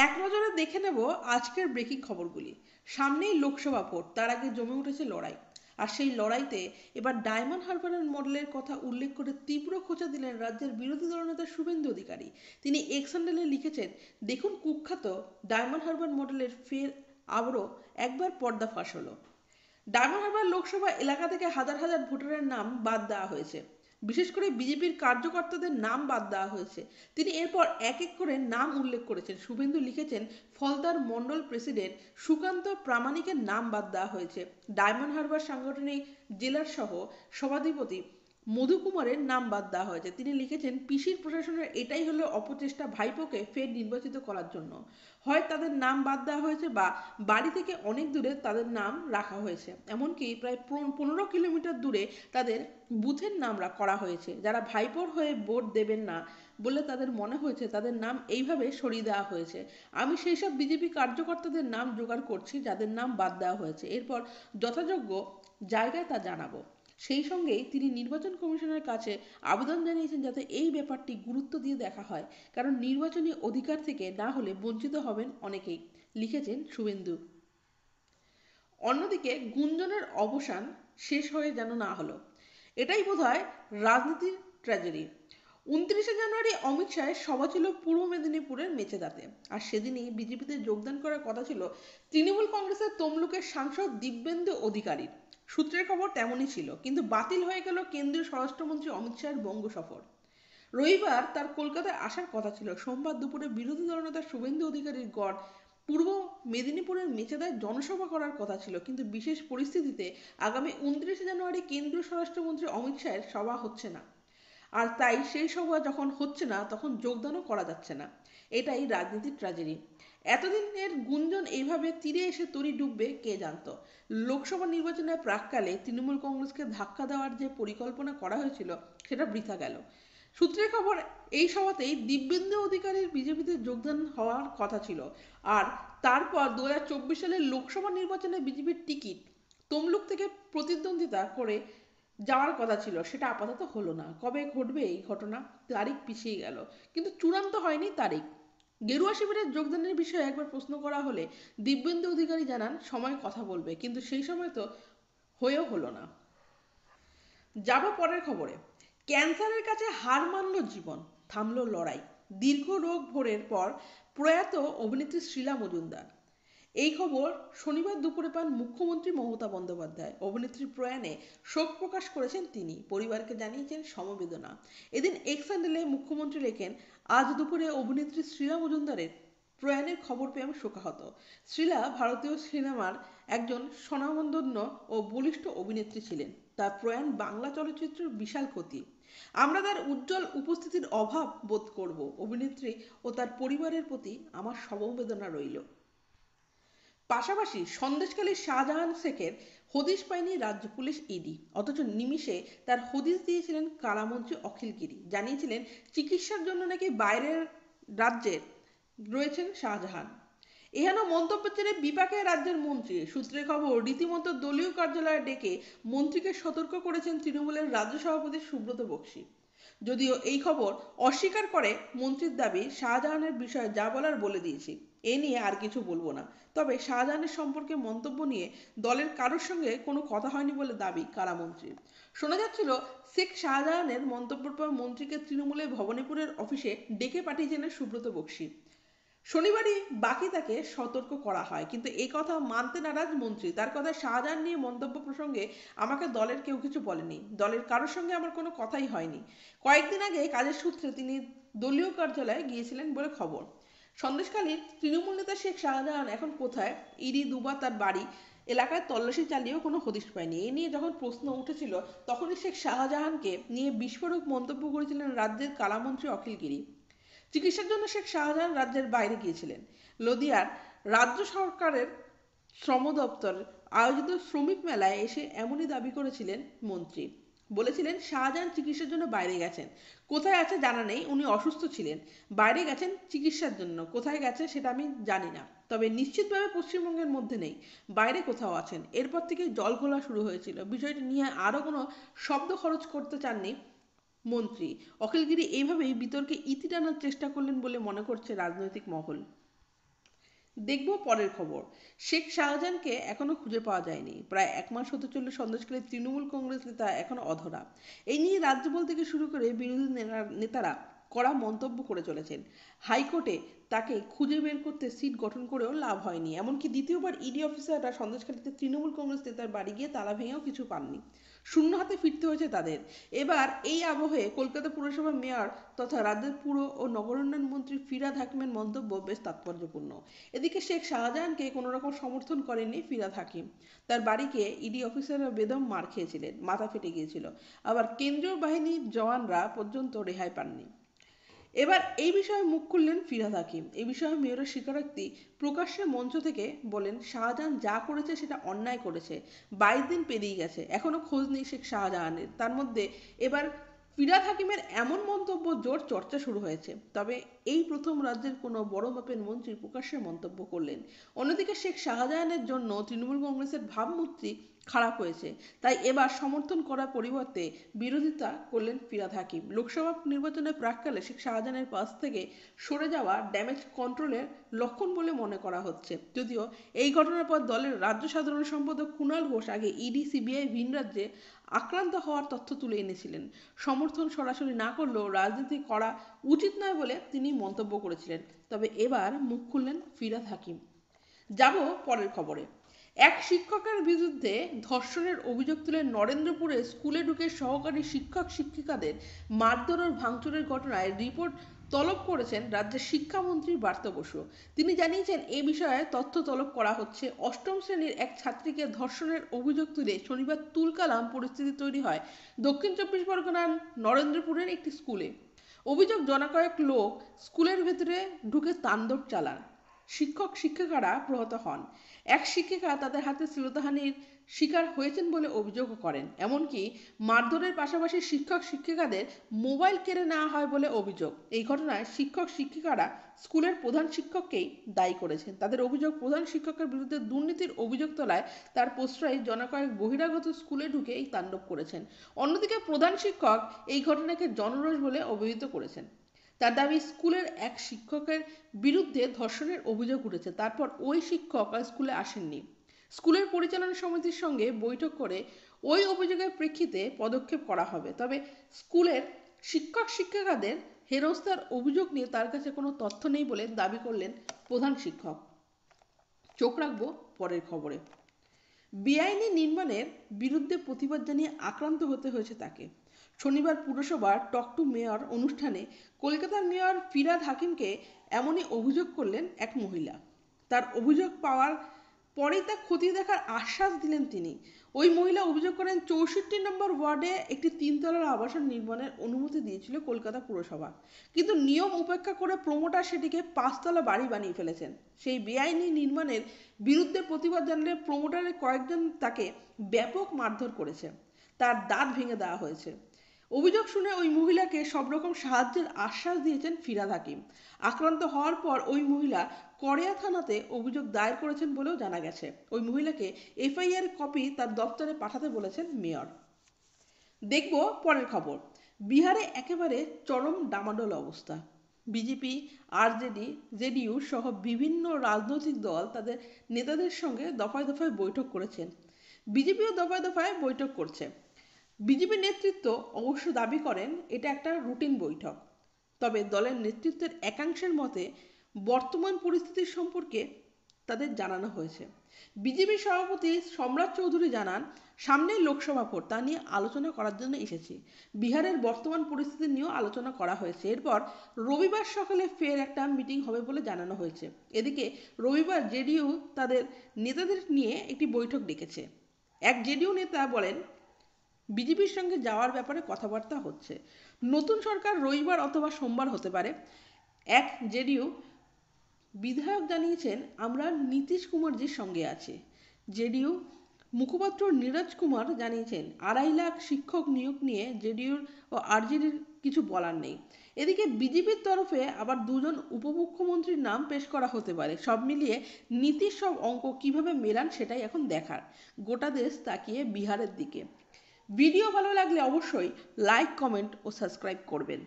এক নজরে দেখে নেব আজকের ব্রেকিং খবরগুলি। সামনেই লোকসভা ভোট, তার আগে জমে উঠেছে লড়াই। আর সেই লড়াইতে এবার ডায়মন্ড হারবারের মডেলের কথা উল্লেখ করে তীব্র খোঁচা দিলেন রাজ্যের বিরোধী দলনেতা শুভেন্দু অধিকারী। তিনি এক্স হ্যান্ডেলে লিখেছেন, দেখুন কুখ্যাত ডায়মন্ড হারবার মডেলের ফের আবারও একবার পর্দাফাঁস হলো। ডায়মন্ড হারবার লোকসভা এলাকা থেকে হাজার হাজার ভোটারের নাম বাদ দেওয়া হয়েছে। বিশেষ করে বিজেপির কার্যকর্তাদের নাম বাদ দেওয়া হয়েছে। তিনি এরপর এক এক করে নাম উল্লেখ করেছেন। শুভেন্দু লিখেছেন, ফলতার মন্ডল প্রেসিডেন্ট সুকান্ত প্রামাণিকের নাম বাদ দেওয়া হয়েছে। ডায়মন্ড হারবার সাংগঠনিক জেলার সহ সভাধিপতি মধু কুমারের নাম বাদ দেওয়া হয়েছে। তিনি লিখেছেন, পিসির প্রশাসনের এটাই হলো অপচেষ্টা ভাইপোকে ফের নির্বাচিত করার জন্য। হয় তাদের নাম বাদ দেওয়া হয়েছে বা বাড়ি থেকে অনেক দূরে তাদের নাম রাখা হয়েছে। এমনকি প্রায় 15 কিলোমিটার দূরে তাদের বুথের নাম করা হয়েছে। যারা ভাইপোর হয়ে ভোট দেবেন না বলে তাদের মনে হয়েছে, তাদের নাম এইভাবে সরিয়ে দেওয়া হয়েছে। আমি সেই সব বিজেপি কার্যকর্তাদের নাম জোগাড় করছি যাদের নাম বাদ দেওয়া হয়েছে। এরপর যথাযোগ্য জায়গায় তা জানাবো। সেই সঙ্গেই তিনি নির্বাচন কমিশনের কাছে আবেদন জানিয়েছেন যাতে এই ব্যাপারটি গুরুত্ব দিয়ে দেখা হয়, কারণ নির্বাচনী অধিকার থেকে না হলে বঞ্চিত হবেন অনেকেই, লিখেছেন শুভেন্দু। অন্যদিকে গুঞ্জনের অবসান শেষ হয়ে যেন না হলো, এটাই বোধহয় রাজনীতির ট্র্যাজেডি। 29শে জানুয়ারি অমিত শাহের সভা ছিল পূর্ব মেদিনীপুরের মেচেদাতে। আর সেদিনই বিজেপিতে যোগদান করার কথা ছিল তৃণমূল কংগ্রেসের তমলুকের সাংসদ দিব্যেন্দু অধিকারীর। সূত্রের খবর তেমনই ছিল, কিন্তু বাতিল হয়ে গেল কেন্দ্রীয় স্বরাষ্ট্রমন্ত্রী অমিত শাহের বঙ্গ সফর। রবিবার তার কলকাতায় আসার কথা ছিল। সোমবার দুপুরে বিরোধী দলনেতা শুভেন্দু অধিকারীর গড় পূর্ব মেদিনীপুরের মেচেদায় জনসভা করার কথা ছিল, কিন্তু বিশেষ পরিস্থিতিতে আগামী 29শে জানুয়ারি কেন্দ্রীয় স্বরাষ্ট্রমন্ত্রী অমিত শাহের সভা হচ্ছে না। আর তাই সেই সভা যখন হচ্ছে না তখন যোগদানও করা যাচ্ছে না। এটাই রাজনীতির ট্র্যাজেডি। এতদিনের গুঞ্জন এইভাবে তীরে এসে তরি ডুববে কে জানত। লোকসভা নির্বাচনের প্রাককালে তৃণমূল কংগ্রেসকে ধাক্কা দেওয়ার যে পরিকল্পনা করা হয়েছিল সেটা বৃথা গেল। সূত্রের খবর, এই সভাতেই দিব্যেন্দু অধিকারীর বিজেপিতে যোগদান হওয়ার কথা ছিল। আর তারপর 2024 সালের লোকসভা নির্বাচনে বিজেপির টিকিট তমলুক থেকে প্রতিদ্বন্দ্বিতা করে যাওয়ার কথা ছিল, সেটা আপাতত হলো না। কবে ঘটবে এই ঘটনা, তারিখ পিছিয়ে গেল, কিন্তু চূড়ান্ত হয়নি তারিখ। গেরুয়া শিবিরের যোগদানের বিষয়ে একবার প্রশ্ন করা হলে দিব্যেন্দু অধিকারী জানান সময় কথা বলবে, কিন্তু সেই সময় তো হয়েও হলো না। যাব পরের খবরে। ক্যান্সারের কাছে হার মানল জীবন, থামল লড়াই। দীর্ঘ রোগ ভোরের পর প্রয়াত অভিনেত্রী শ্রীলা মজুমদার। এই খবর শনিবার দুপুরে পান মুখ্যমন্ত্রী মমতা বন্দ্যোপাধ্যায়। অভিনেত্রীর প্রয়াণে শোক প্রকাশ করেছেন তিনি, পরিবারকে জানিয়েছেন সমবেদনা। এদিন এক্স হ্যান্ডেলে মুখ্যমন্ত্রী লেখেন, আজ দুপুরে অভিনেত্রী শ্রীলা মজুমদারের প্রয়াণের খবর পেয়ে আমি শোকাহত। শ্রীলা ভারতীয় সিনেমার একজন স্বনামধন্য ও বলিষ্ঠ অভিনেত্রী ছিলেন। তার প্রয়াণ বাংলা চলচ্চিত্রের বিশাল ক্ষতি। আমরা তার উজ্জ্বল উপস্থিতির অভাব বোধ করব। অভিনেত্রী ও তার পরিবারের প্রতি আমার সমবেদনা রইল। পাশাপাশি সন্দেশখালী শাহজাহান শেখের হদিশ পায়নি রাজ্য পুলিশ ইডি, অথচ নিমিষে তার হদিশ দিয়েছিলেন কারামন্ত্রী অখিল গিরি। জানিয়েছিলেন চিকিৎসার জন্য নাকি বাইরের রাজ্যে রয়েছেন শাহজাহান। এহেন মন্তব্যের জেরে বিপাকে রাজ্যের মন্ত্রী। সূত্রের খবর, রীতিমতো দলীয় কার্যালয়ে ডেকে মন্ত্রীকে সতর্ক করেছেন তৃণমূলের রাজ্য সভাপতি সুব্রত বক্সী। যদিও এই খবর অস্বীকার করে মন্ত্রীর দাবি, শাহজাহানের বিষয়ে যা বলার বলে দিয়েছি, এ নিয়ে আর কিছু বলবো না। তবে শাহজাহানের সম্পর্কে মন্তব্য নিয়ে দলের কারোর সঙ্গে কোনো কথা হয়নি বলে দাবি কারামন্ত্রীর। শোনা যাচ্ছিল শেখ শাহজাহানের মন্তব্যের পর মন্ত্রীকে তৃণমূলের ভবানীপুরের অফিসে ডেকে পাঠিয়েছিলেন সুব্রত বক্সী। শনিবারই বাকি তাকে সতর্ক করা হয়, কিন্তু এই কথা মানতে নারাজ মন্ত্রী। তার কথা, শাহজাহান নিয়ে মন্তব্য প্রসঙ্গে আমাকে দলের কেউ কিছু বলেনি, দলের কারোর সঙ্গে আমার কোনো কথাই হয়নি। কয়েকদিন আগে কাজের সূত্রে তিনি দলীয় কার্যালয়ে গিয়েছিলেন বলে খবর। সন্দেশখালীর তৃণমূল নেতা শেখ শাহজাহান এখন কোথায়, ইডি দুবার তার বাড়ি এলাকায় তল্লাশি চালিয়েও কোনো হদিশ পায়নি। এ নিয়ে যখন প্রশ্ন উঠেছিল তখনই শেখ শাহজাহানকে নিয়ে বিস্ফোরক মন্তব্য করেছিলেন রাজ্যের কারামন্ত্রী অখিল গিরি। চিকিৎসার জন্য শেখ শাহজাহান রাজ্যের বাইরে গিয়েছিলেন। লদিয়ার রাজ্য সরকারের শ্রম দপ্তর আয়োজিত শ্রমিক মেলায় এসে এমনই দাবি করেছিলেন মন্ত্রী। বলেছিলেন শাহজাহান চিকিৎসার জন্য বাইরে গেছেন, কোথায় আছে জানা নেই, উনি অসুস্থ ছিলেন, বাইরে গেছেন চিকিৎসার জন্য, কোথায় গেছে সেটা আমি জানি না, তবে নিশ্চিতভাবে পশ্চিমবঙ্গের মধ্যে নেই, বাইরে কোথাও আছেন। এরপর থেকে জল ঘোলা শুরু হয়েছিল। বিষয়টি নিয়ে আরও কোনো শব্দ খরচ করতে চাননি মন্ত্রী। অখিলগিরি এইভাবেই বিতর্কে ইতি টানার চেষ্টা করলেন বলে মনে করছে রাজনৈতিক মহল। দেখব পরের খবর। শেখ শাহজাহানকে এখনো খুঁজে পাওয়া যায়নি। প্রায় 1 মাস হতে চলল সন্দেশখালী তৃণমূল কংগ্রেস নেতা এখনো অধরা। এই নিয়ে রাজ্যপাল থেকে শুরু করে বিরোধী নেতারা কড়া মন্তব্য করে চলেছেন। হাইকোর্টে তাকে খুঁজে বের করতে সিট গঠন করেও লাভ হয়নি। এমনকি দ্বিতীয়বার ইডি অফিসাররা সন্দেশখালীতে তৃণমূল কংগ্রেস নেতার বাড়ি গিয়ে তালা ভেঙেও কিছু পাননি। শূন্য হাতে ফিরতে হয়েছে তাদের। এবার এই আবহে কলকাতা পুরসভার মেয়র তথা রাজ্যের পুর ও নগরোন্নয়ন মন্ত্রী ফিরহাদ হাকিমের মন্তব্য বেশ তাৎপর্যপূর্ণ। এদিকে শেখ শাহজাহানকে কোনো রকম সমর্থন করেননি ফিরহাদ হাকিম। তার বাড়িকে ইডি অফিসাররা বেদম মার খেয়েছিলেন, মাথা ফেটে গিয়েছিল। আবার কেন্দ্রীয় বাহিনীর জওয়ানরা পর্যন্ত রেহাই পাননি। এবার এই বিষয়ে মুখ খুললেন ফিরহাদ হাকিম। এই বিষয়ে মেয়রের স্বীকারোক্তি প্রকাশ্যে মঞ্চ থেকে বলেন, শাহজাহান যা করেছে সেটা অন্যায় করেছে। 22 দিন পেরিয়ে গেছে, এখনো খোঁজ নেই শেখ শাহজাহানের। তার মধ্যে এবার ফিরহাদ হাকিমের এমন মন্তব্য জোর চর্চা শুরু হয়েছে। তবে এই প্রথম রাজ্যের কোনো বড় মাপের মন্ত্রী প্রকাশ্যে মন্তব্য করলেন। অন্যদিকে শেখ শাহজাহানের জন্য তৃণমূল কংগ্রেসের ভাবমূর্তি খারাপ হয়েছে, তাই এবার সমর্থন করার পরিবর্তে বিরোধিতা করলেন ফিরহাদ হাকিম। লোকসভা নির্বাচনের প্রাক্কালে শেখ শাহজাহানের পাশ থেকে সরে যাওয়া ড্যামেজ কন্ট্রোলের লক্ষণ বলে মনে করা হচ্ছে। যদিও এই ঘটনার পর দলের রাজ্য সাধারণ সম্পাদক কুণাল ঘোষ আগে ইডি সিবিআই ভিন রাজ্যে আক্রান্ত হওয়ার তথ্য তুলে এনেছিলেন। সমর্থন সরাসরি না করলেও রাজনীতি করা উচিত নয় বলে তিনি মন্তব্য করেছিলেন। তবে এবার মুখ খুললেন ফিরহাদ হাকিম। যাব পরের খবরে। এক শিক্ষকের বিরুদ্ধে ধর্ষণের অভিযোগ তুলে নরেন্দ্রপুরে স্কুলে ঢুকে সহকারী শিক্ষক শিক্ষিকাদের মারধর ও ভাঙচুরের ঘটনায় রিপোর্ট তলব করেছেন রাজ্যের শিক্ষামন্ত্রী ব্রাত্য বসু। তিনি জানিয়েছেন, এ বিষয়ে তথ্য তলব করা হচ্ছে। অষ্টম শ্রেণীর এক ছাত্রীকে ধর্ষণের অভিযোগ তুলে শনিবার তুলকালাম পরিস্থিতি তৈরি হয় দক্ষিণ চব্বিশ পরগনার নরেন্দ্রপুরের একটি স্কুলে। অভিযোগ, জনকয়েক লোক স্কুলের ভেতরে ঢুকে তাণ্ডব চালান। শিক্ষক শিক্ষিকারা প্রহত হন। এক শিক্ষিকা তাদের হাতে শ্লীলতাহানির শিকার হয়েছেন বলে অভিযোগ করেন। এমনকি মারধরের পাশাপাশি শিক্ষক শিক্ষিকাদের মোবাইল কেড়ে নেওয়া হয় বলে অভিযোগ। এই ঘটনায় শিক্ষক শিক্ষিকারা স্কুলের প্রধান শিক্ষককেই দায়ী করেছেন। তাদের অভিযোগ, প্রধান শিক্ষকের বিরুদ্ধে দুর্নীতির অভিযোগ তোলায় তার প্রশ্রয়ে জনকয়েক বহিরাগত স্কুলে ঢুকে এই তাণ্ডব করেছেন। অন্যদিকে প্রধান শিক্ষক এই ঘটনাকে জনরোষ বলে অভিহিত করেছেন। তার দাবি, স্কুলের এক শিক্ষকের বিরুদ্ধে ধর্ষণের অভিযোগ উঠেছে, তারপর ওই শিক্ষক আর স্কুলে আসেননি। স্কুলের পরিচালনা সমিতির সঙ্গে বৈঠক করে ওই অভিযোগের প্রেক্ষিতে পদক্ষেপ করা হবে। তবে স্কুলের শিক্ষক শিক্ষিকাদের হেনস্থার অভিযোগ নিয়ে তার কাছে কোনো তথ্য নেই বলে দাবি করলেন প্রধান শিক্ষক। চোখ রাখবো পরের খবরে। বেআইনি নির্মাণের বিরুদ্ধে প্রতিবাদ জানিয়ে আক্রান্ত হতে হয়েছে তাকে। শনিবার পুরসভার টক টু মেয়র অনুষ্ঠানে কলকাতার মেয়র ফিরহাদ হাকিমকে এমনই অভিযোগ করলেন এক মহিলা। তার অভিযোগ পাওয়ার পরেই তা খতিয়ে দেখার আশ্বাস দিলেন তিনি। ওই মহিলা অভিযোগ করেন, 64 নম্বর ওয়ার্ডে একটি 3 তলার আবাসন নির্মাণের অনুমতি দিয়েছিল কলকাতা পুরসভা, কিন্তু নিয়ম উপেক্ষা করে প্রমোটার সেটিকে 5 তলা বাড়ি বানিয়ে ফেলেছেন। সেই বেআইনি নির্মাণের বিরুদ্ধে প্রতিবাদ জানালে প্রমোটারের কয়েকজন তাকে ব্যাপক মারধর করেছে, তার দাঁত ভেঙে দেওয়া হয়েছে। অভিযোগ শুনে ওই মহিলাকে সব রকম সাহায্যের আশ্বাস দিয়েছেন ফিরহাদ হাকিম। আক্রান্ত হওয়ার পর ওই মহিলা কড়িয়া থানাতে অভিযোগ দায়ের করেছেন বলেও জানা গেছে। ওই মহিলাকে এফআইআর কপি তার দপ্তরে পাঠাতে বলেছেন মেয়র। দেখব পরের খবর। বিহারে একেবারে চরম ডামাডোল অবস্থা। বিজেপি, আরজেডি, জেডিইউ সহ বিভিন্ন রাজনৈতিক দল তাদের নেতাদের সঙ্গে দফায় দফায় বৈঠক করেছেন। বিজেপিও দফায় দফায় বৈঠক করছে। বিজেপি নেতৃত্ব অবশ্য দাবি করেন এটা একটা রুটিন বৈঠক। তবে দলের নেতৃত্বের একাংশের মতে বর্তমান পরিস্থিতি সম্পর্কে তাদের জানানো হয়েছে। বিজেপি সভাপতি সম্রাট চৌধুরী জানান, সামনেই লোকসভা ভোট, তা নিয়ে আলোচনা করার জন্য এসেছি। বিহারের বর্তমান পরিস্থিতি নিয়েও আলোচনা করা হয়েছে। এরপর রবিবার সকালে ফের একটা মিটিং হবে বলে জানানো হয়েছে। এদিকে রবিবার জেডিইউ তাদের নেতাদের নিয়ে একটি বৈঠক ডেকেছে। এক জেডিইউ নেতা বলেন, বিজেপির সঙ্গে যাওয়ার ব্যাপারে কথাবার্তা হচ্ছে। নতুন সরকার রবিবার অথবা সোমবার হতে পারে। এক জেডিইউ বিধায়ক জানিয়েছেন, আমরা নীতিশ কুমারজির সঙ্গে আছি। জেডিইউ মুখপাত্র নীরজ কুমার জানিয়েছেন, 2.5 লাখ শিক্ষক নিয়োগ নিয়ে জেডিইউর ও আরজেডির কিছু বলার নেই। এদিকে বিজেপির তরফে আবার 2 জন উপমুখ্যমন্ত্রীর নাম পেশ করা হতে পারে। সব মিলিয়ে নীতিশ সব অঙ্ক কিভাবে মেলান সেটাই এখন দেখার। গোটা দেশ তাকিয়ে বিহারের দিকে। ভিডিও ভালো লাগলে অবশ্যই লাইক, কমেন্ট ও সাবস্ক্রাইব করবেন।